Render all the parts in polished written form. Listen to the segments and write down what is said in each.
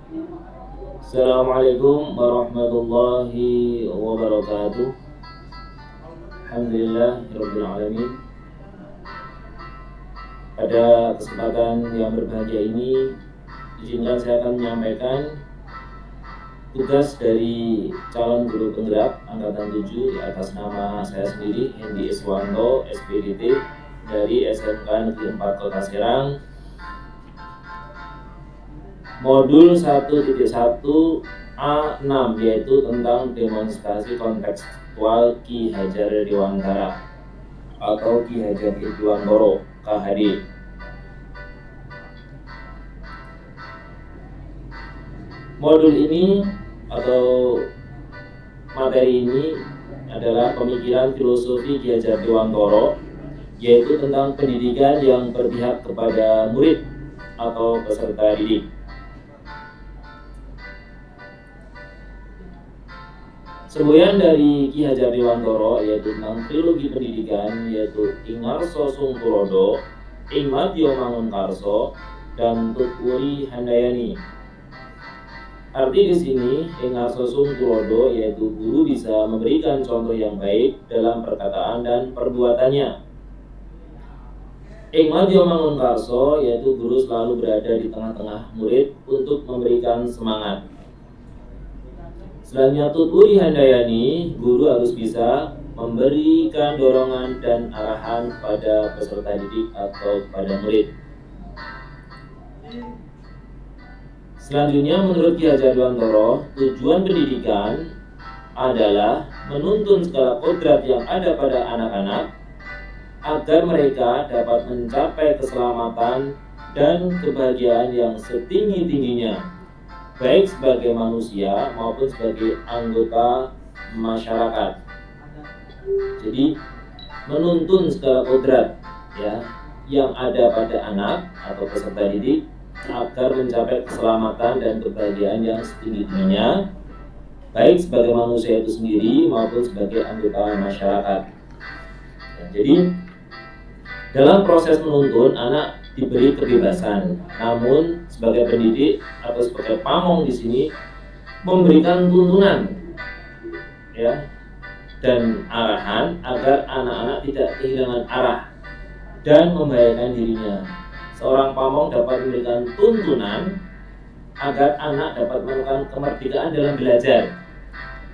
Assalamualaikum warahmatullahi wabarakatuh. Alhamdulillahirabbil alamin. Pada kesempatan yang berbahagia ini, izinkan saya akan menyampaikan tugas dari calon guru penggerak angkatan 7 di atas nama saya sendiri, Hendi Iswanto, SPDT dari SMK Negeri 4 Kota Serang. Modul 1.1 A6, yaitu tentang demonstrasi kontekstual Ki Hajar Dewantara atau Ki Hajar Dewantoro KHD. Modul ini atau materi ini adalah pemikiran filosofi Ki Hajar Dewantoro, yaitu tentang pendidikan yang berpihak kepada murid atau peserta didik. Semboyan dari Ki Hajar Dewantoro yaitu tentang trilogi pendidikan, yaitu Ing Ngarso Sung Tulodo, Ing Madya Mangunkarso, dan Tutwuri Handayani. Arti di sini Ing Ngarso Sung Tulodo yaitu guru bisa memberikan contoh yang baik dalam perkataan dan perbuatannya. Ing Madya Mangunkarso yaitu guru selalu berada di tengah-tengah murid untuk memberikan semangat. Selanjutnya Tutwuri Handayani, guru harus bisa memberikan dorongan dan arahan pada peserta didik atau pada murid. Selanjutnya menurut Ki Hajar Dewantoro, tujuan pendidikan adalah menuntun segala kodrat yang ada pada anak-anak agar mereka dapat mencapai keselamatan dan kebahagiaan yang setinggi-tingginya, baik sebagai manusia maupun sebagai anggota masyarakat. Jadi menuntun segala kodrat yang ada pada anak atau peserta didik agar mencapai keselamatan dan kebahagiaan yang setinggi-tingginya, baik sebagai manusia itu sendiri maupun sebagai anggota masyarakat. Jadi dalam proses menuntun, anak diberi kebebasan, namun sebagai pendidik atau sebagai pamong di sini memberikan tuntunan dan arahan agar anak-anak tidak kehilangan arah dan membahayakan dirinya. Seorang pamong dapat memberikan tuntunan agar anak dapat menemukan kemerdekaan dalam belajar.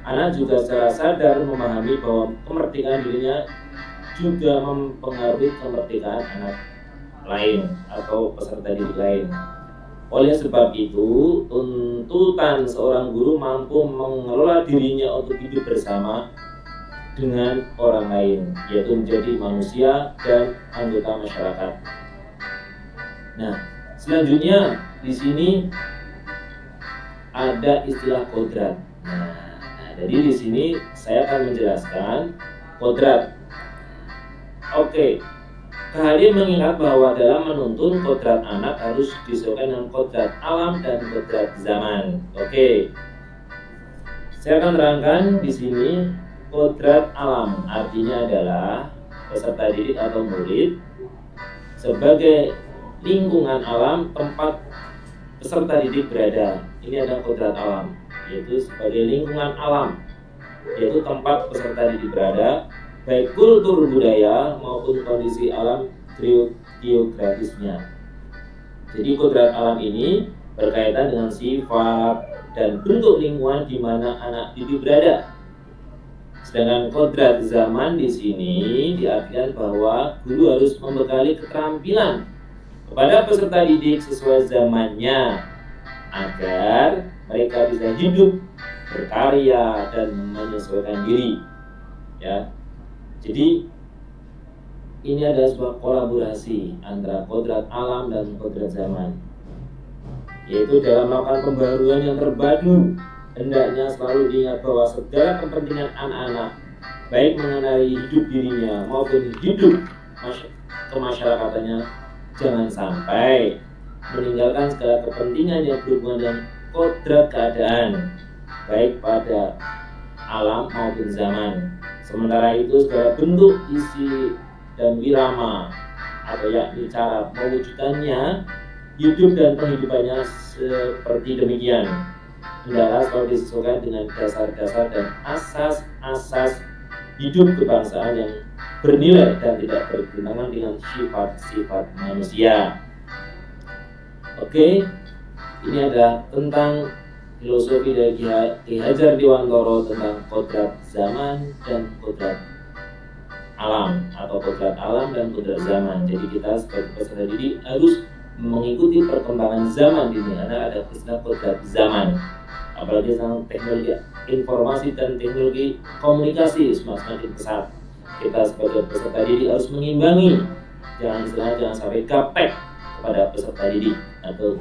Anak juga secara sadar memahami bahwa kemerdekaan dirinya juga mempengaruhi kemerdekaan anak lain atau peserta didik lain. Oleh sebab itu, tuntutan seorang guru mampu mengelola dirinya untuk hidup bersama dengan orang lain, yaitu menjadi manusia dan anggota masyarakat. Nah, selanjutnya di sini ada istilah kodrat. Jadi di sini saya akan menjelaskan kodrat. Oke. KHD mengingat bahwa dalam menuntun kodrat anak harus disesuaikan dengan kodrat alam dan kodrat zaman. Oke. Saya akan terangkan di sini kodrat alam, artinya adalah peserta didik atau murid sebagai lingkungan alam tempat peserta didik berada. Ini adalah kodrat alam, yaitu sebagai lingkungan alam, yaitu tempat peserta didik berada, baik kultur budaya maupun kondisi alam geografisnya. Jadi kodrat alam ini berkaitan dengan sifat dan bentuk lingkungan di mana anak didik berada. Sedangkan kodrat zaman di sini diartikan bahwa guru harus membekali keterampilan kepada peserta didik sesuai zamannya agar mereka bisa hidup, berkarya, dan menyesuaikan diri. Jadi ini adalah sebuah kolaborasi antara kodrat alam dan kodrat zaman, yaitu dalam melakukan pembaruan yang terpadu. Hendaknya selalu diingat bahwa segala kepentingan anak-anak, baik mengenai hidup dirinya maupun hidup kemasyarakatannya, jangan sampai meninggalkan segala kepentingan yang berhubungan dengan kodrat keadaan, baik pada alam maupun zaman. Sementara itu segala bentuk isi dan wirama atau yakni cara mewujudkannya hidup dan penghidupannya seperti demikian. Hendaklah selalu disesuaikan dengan dasar-dasar dan asas-asas hidup kebangsaan yang bernilai dan tidak bertentangan dengan sifat-sifat manusia. Oke, ini adalah tentang filosofi dari Ki Hajar Dewantara tentang kodrat zaman dan kodrat alam, atau kodrat alam dan kodrat zaman. Jadi kita sebagai peserta didik harus mengikuti perkembangan zaman di dunia. Ada istilah kodrat zaman, apalagi tentang teknologi informasi dan teknologi komunikasi semakin pesat. Kita sebagai peserta didik harus mengimbangi, jangan sampai gaptek kepada peserta didik atau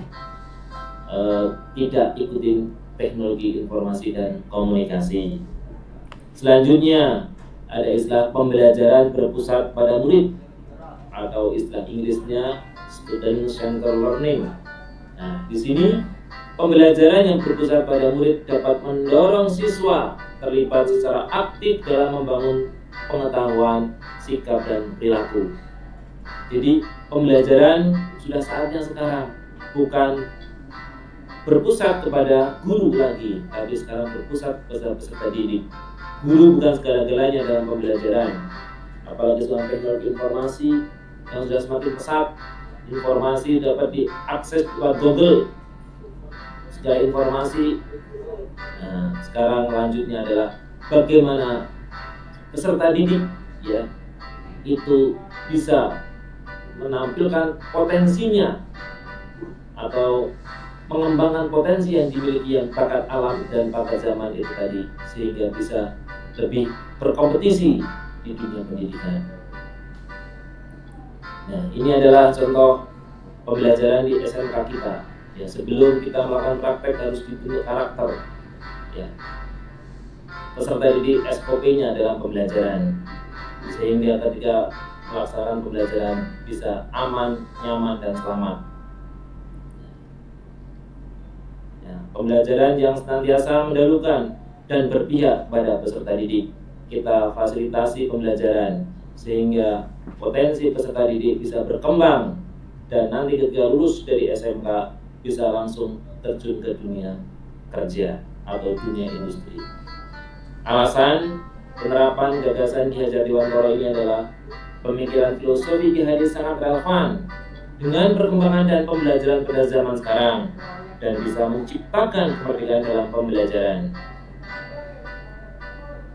tidak ikutin teknologi informasi dan komunikasi. Selanjutnya ada istilah pembelajaran berpusat pada murid, atau istilah Inggrisnya student centered learning. Nah, di sini pembelajaran yang berpusat pada murid dapat mendorong siswa terlibat secara aktif dalam membangun pengetahuan, sikap, dan perilaku. Jadi pembelajaran sudah saatnya sekarang bukan berpusat kepada guru lagi, tapi sekarang berpusat pada peserta didik. Guru bukan segala-galanya dalam pembelajaran, apalagi soal teknologi informasi yang sudah semakin pesat. Informasi dapat diakses lewat Google, segala informasi. Nah, sekarang lanjutnya adalah bagaimana peserta didik ya itu bisa menampilkan potensinya atau mengembangkan potensi yang dimiliki yang bakat alam dan bakat zaman itu tadi, sehingga bisa lebih berkompetisi di dunia pendidikan. Nah, ini adalah contoh pembelajaran di SMK kita. Ya, sebelum kita melakukan praktek harus dibentuk karakter. Ya, peserta didik SOP-nya dalam pembelajaran, sehingga ketika melaksanakan pembelajaran bisa aman, nyaman, dan selamat. Ya, pembelajaran yang senantiasa mendahulukan dan berpihak pada peserta didik. Kita fasilitasi pembelajaran sehingga potensi peserta didik bisa berkembang dan nanti ketika lulus dari SMK bisa langsung terjun ke dunia kerja atau dunia industri. Alasan penerapan gagasan Ki Hajar Dewantara ini adalah pemikiran filosofi Ki Hajar sangat relevan dengan perkembangan dan pembelajaran pada zaman sekarang dan bisa menciptakan kemerdekaan dalam pembelajaran.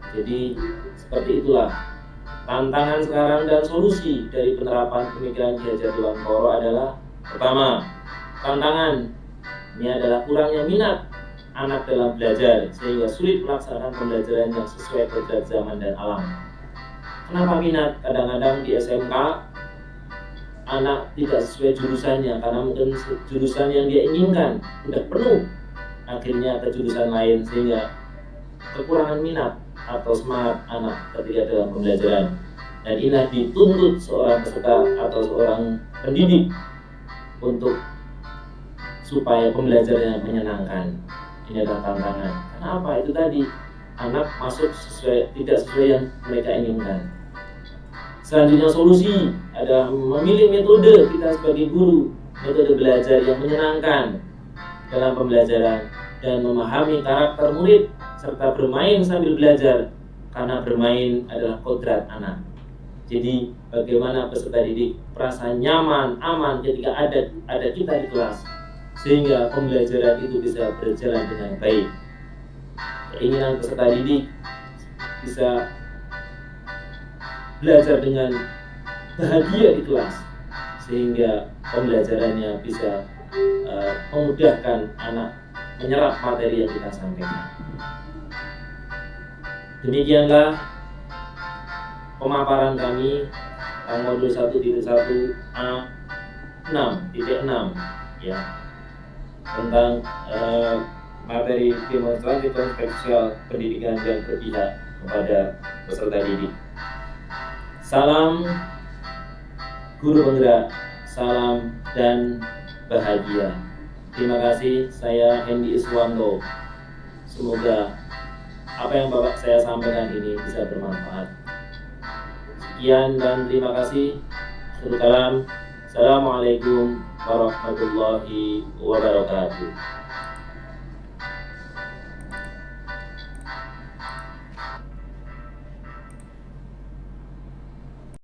Jadi seperti itulah tantangan sekarang dan solusi dari penerapan pemikiran Ki Hajar Dewantara adalah: pertama, tantangan ini adalah kurangnya minat anak dalam belajar sehingga sulit melaksanakan pembelajaran yang sesuai kodrat zaman dan alam. Kenapa minat? Kadang-kadang di SMK anak tidak sesuai jurusannya karena mungkin jurusan yang dia inginkan tidak penuh, akhirnya ke jurusan lain sehingga kekurangan minat atau semangat anak ketika dalam pembelajaran. Dan ini dituntut seorang peserta atau seorang pendidik untuk supaya pembelajarannya menyenangkan. Ini adalah tantangan. Kenapa? Itu tadi anak masuk tidak sesuai yang mereka inginkan. Selanjutnya solusi adalah memilih metode kita sebagai guru, metode belajar yang menyenangkan dalam pembelajaran dan memahami karakter murid serta bermain sambil belajar, karena bermain adalah kodrat anak. Jadi bagaimana peserta didik merasa nyaman, aman ketika ada kita di kelas, sehingga pembelajaran itu bisa berjalan dengan baik. Keinginan peserta didik bisa belajar dengan bahagia di kelas, sehingga pembelajarannya bisa memudahkan anak menyerap materi yang kita sampaikan. Demikianlah pemaparan kami modul 1.1A6.6 ya, tentang materi demonstrasi kontekstual pendidikan dan berpihak kepada peserta didik. Salam guru penggerak, salam dan bahagia. Terima kasih, saya Hendy Iswanto. Semoga apa yang Bapak saya sampaikan ini bisa bermanfaat. Sekian dan terima kasih. Assalamualaikum warahmatullahi wabarakatuh.